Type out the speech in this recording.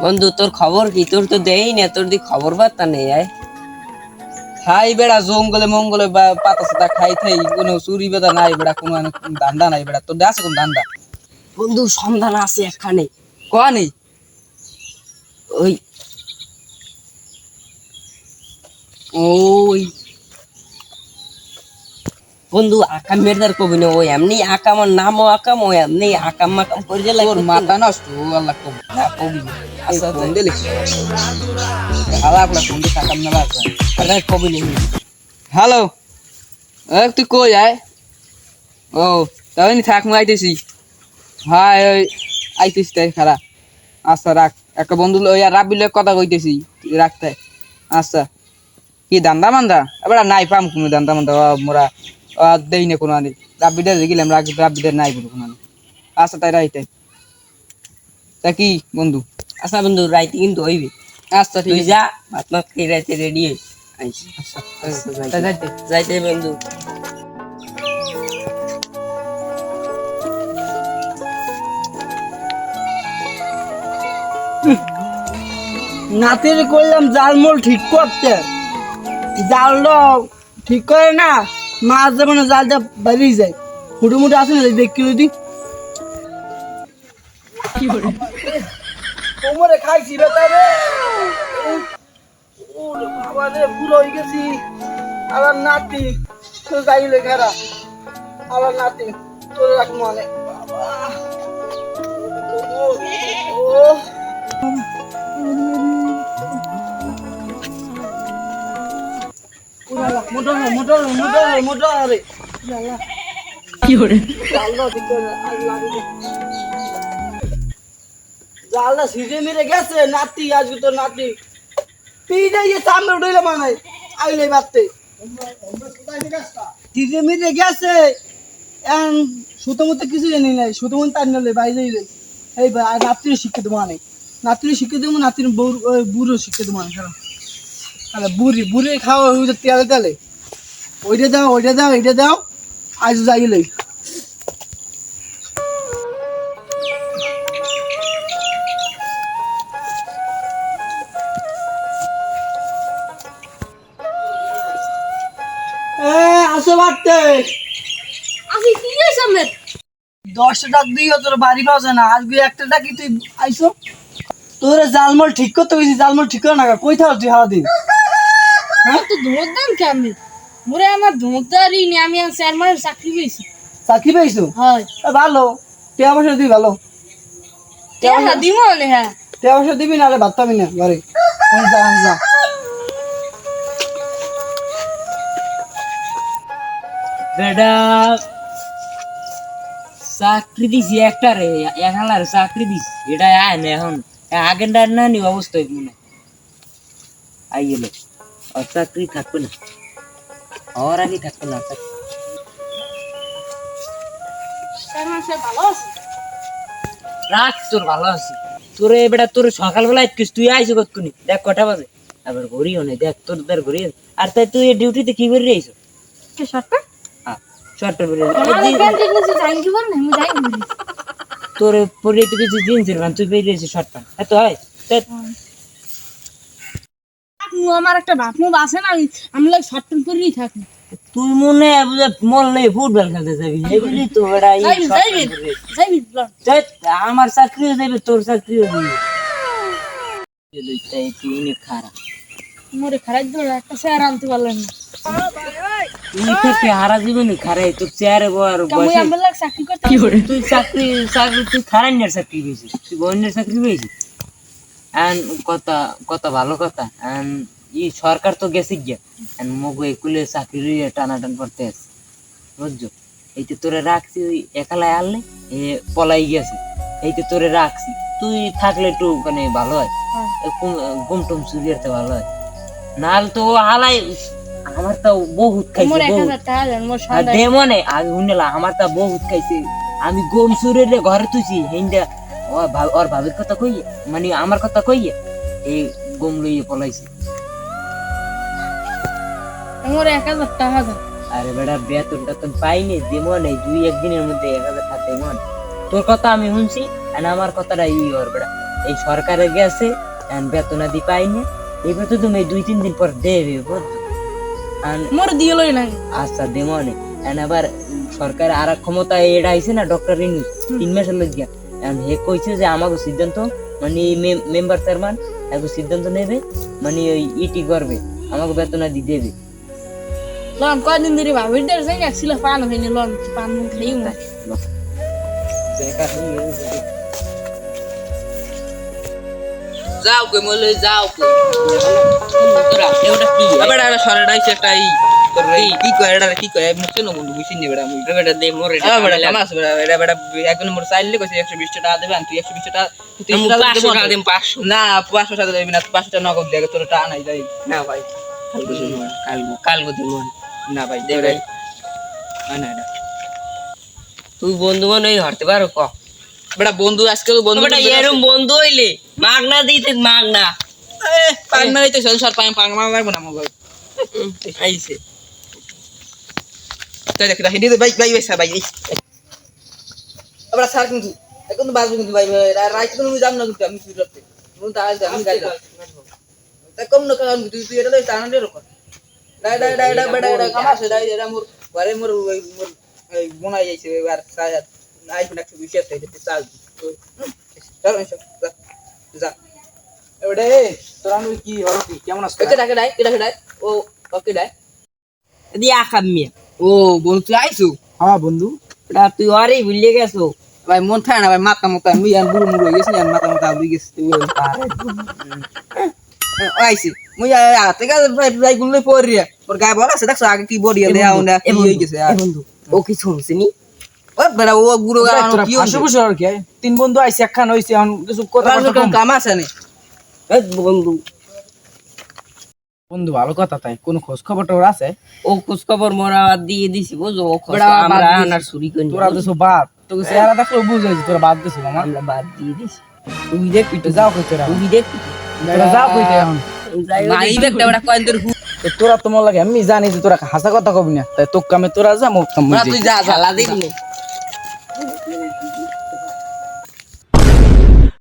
বন্ধু তোর খবর কি? তোর তো দেই না, তোর দি খবর বার্তা নেই। আয় খাই বেড়া জঙ্গলে মঙ্গলে পাতা সাতা খাই থাই কোনো চুরি বেদা নাই বেড়া, কোনো ধান্দা নাই বেড়া। তোর আছে কোন ধান্দা? বন্ধু সন্ধান আছে একখানে। কয়া নেই ওই ওই বন্ধু আকাম মেরদার কবি না, ওই এমনি আকাম, আর নামও আকাম, ওই এমনি আকাম মাকাম করে যে তোর মাথা নষ্ট আল্লাহ কব না কবি না। আচ্ছা ফোন দিয়ে লিখছি হালা আপনার ফোন দিয়ে সাকাম মেলা আছে। আচ্ছা কবি নেই। হ্যালো, তুই কই আয়? ও তাই নি, থাক মু আইতেছি। হ্যাঁ ওই আইতেছি তাই খারা। আচ্ছা রাখ, একটা বন্ধু ওই রাবির লগে কথা কইতেছি, তুই রাখতে। আচ্ছা কি দান্দা মান্দা এবার নাই পাম কোনো দান্দা মান্দা, মোরা দেই না কোনো আনি। রাবিদের গেলাম রাবিদের নাই কোনো আনি। আচ্ছা তাই রাইতে তা কি বন্ধু। আচ্ছা বন্ধু রাইতে কিন্তু হইবে। আচ্ছা ঠিক তুই আছে। যা ভাত মাত খেয়ে রাইতে রেডি হই। আইস আচ্ছা তাই যাইতে যাইতে বন্ধু। নাতির করলাম জালমোল ঠিক করতে, জালটা ঠিক করে না, মাছ যাবে না, জালটা বেরিয়ে যায়। ফুটু মুটু আছে না দেখি যদি কোমরে খাইছি বেতারে, বাবা রে পুরো হয়ে গেছি। আবার নাতি তো যাইলে ঘেরা, আবার নাতি তোর রাখ মানে ও মোটর মোটর মোটর মোটর কি করে জালটা সিজে মেরে গেছে। নাতি আজকে তোর নাতি পিঠে গিয়ে সামনে উঠে মানে আইলে বাড়তে সিজে মেরে গেছে। সুতো মতো কিছু জানি নাই, সুতো মতো তার নিলে বাইরে এই নাতির শিক্ষিত মানে, নাতির শিক্ষিত নাতির বুড়ো শিক্ষিত মানে। তাহলে বুড়ি বুড়ি খাওয়া তেলে তেলে ওইটা দাও ওইটা দাও এইটা দাও আজ যাইলে আসো বাড়তে আসি কি হয়েছে আপনার? 10টা ডাক দিও, তোর বাড়ি পাওয়া যায় না। আজকে একটা ডাকি তুই আইসো, তোর জালমল ঠিক করতে গেছি, জালমল ঠিক করে না। কই থাক তুই সারাদিন? হ্যাঁ তো ধমক দেন কেমনি? মোরে আমার ধমকদারি নি, আমি আর 4 মাসের চাকরি পেয়েছি। চাকরি পাইছো? হয় ভালো, টাকা পয়সা দিবি ভালো। টাকা দিব না? হ্যাঁ টাকা পয়সা দিবি না, আরে ভাত পাবি না ঘরে। যা যা বেটা চাকরি দিছি একটা রে, একালার চাকরি দিছি, এটা আয় না এখন আগের না নি অবস্থা মনে আই গেল। আর চাকরি থাকবে না, হওয়ার আগে থাকবে না চাকরি। 4 মাসে ভালো আছে। রাখ তোর ভালো আছে। তোর বেটা তোর সকালবেলা আজকিস তুই আইসো কতক্ষণি দেখ কটা বাজে, আবার ঘড়িও নেই দেখ তোর তার ঘড়ি। আর তাই তুই ডিউটিতে কি করে আইসো? কে শর্টটা? হ্যাঁ শর্ট করে আমাদের ক্যান্টি কিছু জানি কি বল না, আমি যাই বলি। তোর পরে তো কিছু জিন্সের প্যান্ট তুই পেয়েছিস শর্ট প্যান্ট, এত হয় আপনি আমার একটা বাপমু আছে না, আমি লাগ শর্ট প্যান্ট পরেই থাকি। তুই মনে মন নেই ফুটবল খেলতে যাবি এগুলি তো বেটা এই যাইবি short যাইবি pant পরে। যাইবি বল। ধ্যাৎ, আমার চাকরিও দেবে তোর চাকরিও দিবে। তুই খারাপ, মোরে খারাপ দিল একটা চেয়ার আনতে পারলেন না। তুই থেকে হারা জীবনে খারাই তোর চেয়ারে বর কামুই বসে। আমার লাগ চাকরি করতে কি করে? তুই চাকরি চাকরি তুই খারাইনের চাকরি পেয়েছিস, তুই বন্যের চাকরি পেয়েছিস। এন্ড কথা কথা ভালো কথা এন্ড ই সরকার তো গেছে গিয়া এন্ড মগু একুলে চাকরি টানাটান করতে আছে বুঝছো। এইতে তোরে রাখছি ওই একালায় আনলে এ পলাই গেছে, এইতে তোরে রাখছি। তুই থাকলে একটু মানে ভালো হয়, ঘুম টুম চুরিয়াতে ভালো হয়। নাহলে তো হালাই আমার তো বহুত খাইছে মোর বহুত। 1000 টাকা দেন, মোর আর সন্ধ্যা দেমনে আগে শুনলা আমার তা বহুত খাইছে। আমি গম চুরিয়ে ঘরে তুইছি হিন্দা ওর ভাবির কথা কইয়ে মানে আমার কথা কইয়ে এই গম লইয়ে পলাইছে। মোর 1000 টাকা দেন। আরে বেটা বেতন টেতন পাইনি, দেমন এই 2-1 দিনের মধ্যে 1000 টাকা দেমন। তোর কথা আমি শুনছি আর আমার কথাটা ই ওর বেটা এই সরকারে গেছে বেতনাদি পাইনি এবার তো তুমি 2-3 দিন পর দেবে বুঝছো আর মোর দিয়ে লই নাই আচ্ছা দেমনে আবার সরকার আর এক ক্ষমতা এটা আইছে না ডক্টর ইনুস 3 মাসের লাগিয়া হে কইছে যে আমাকে সিদ্ধান্ত মানে মেম্বার চেয়ারম্যান এখন সিদ্ধান্ত নেবে মানে ওই ইটি করবে আমাকে বেতনাদি দেবে লন কয়দিন ধরে ভাবির দের যাই না ছিল পান হইনি লন পান খাই না যাও কই মলে যাও কই তোরা এটা কি আবার একটা সরাটা আইছে একটা এই কি কয় এটা কি কয় মুছে ন বন্ধু বুঝিনি বেড়া মুই এটা দে মোর এটা বেড়া কামাস বেড়া এটা বেড়া একজন মোর চাইলে কইছে 120 টাকা দেবেন তুই 120 টাকা 500 টাকা দেব 500 না 500 টাকা দেবি না 500 টাকা নগদ দেগে তোর টাকা নাই যাই না ভাই কালকে দিব না ভাই দে দে ভাই না না তুই বন্ধু মনে হয় হরতে পারো ক বেড়া বন্ধু আজকে বন্ধু বেটা এরম বন্ধু হইলে মাগনা দিতে মাগনা পান মারাইতে চল সর পান পান মার লাগবে না মোবাইল আইছে তাই দেখ হিন্দি ভাই ভাই ভাই ভাই আবার স্যার কিন্তু এখন বাজু কিন্তু ভাই রাইট কোন আমি জাম না কিন্তু আমি সুরতে কোন তা আজ আমি গাইলাম তাই কম না কারণ তুই তুই এটা টানা দে রকম ডাই ডাই ডাই ডাই বেড়া এটা কামাস ডাই এটা মোর ঘরে মোর মোর বোনাই যাইছে আর সায়া আইফোন 120 আছে এটা চাল চল যা এবারে তোরা আমি কি হলো কি কেমন আছিস এটা ডাকে ডাই ও ওকে ডাই দিয়া খাবি ও বন্ধু তুই আইছু হ্যাঁ বন্ধু এটা তুই আরে ভুলে গেছো ভাই মন থাকে না ভাই মাথা মতো আমি আর বুড়ো মুড়ো হয়ে গেছি আর মাথা মতো আবি গেছি আইছি মুই আতে গা ভাই গুলো পড়ি ওর গায়ে বল আছে দেখছ আগে কি বডি দেয়া ওনা কি হই গেছে আর বন্ধু ও কি শুনছিনি ও বড় ও গুড়ো গা কি হইছে বসে আর কি তিন বন্ধু আইছে একখান হইছে এখন কিছু কথা কাম আছে না বন্ধু বন্ধু ভালো কথা তাই কোন খোঁজ খবর তোর আছে ও খোঁজ খবর মোরা দিয়ে দিছি বুঝো ও খোঁজ বেড়া বাদ আমরা দিছি। আনার চুরি করি তোরা তো সব বাদ তোকে চেহারা দেখলে বুঝাইছি তোরা বাদ দিছিস মামা আমরা বাদ দিয়ে দিছি তুই দেখবি তো যাও কই তোরা তুই দেখবি তোরা যাও কই এখন নাই দেখতে বড় কয়েন তোর তো তোরা তোমার লাগে আমি জানি যে তোরা হাসা কথা কবি না তাই তোর কামে তোরা যা মোর কামে তুই যা খেলা দেখবি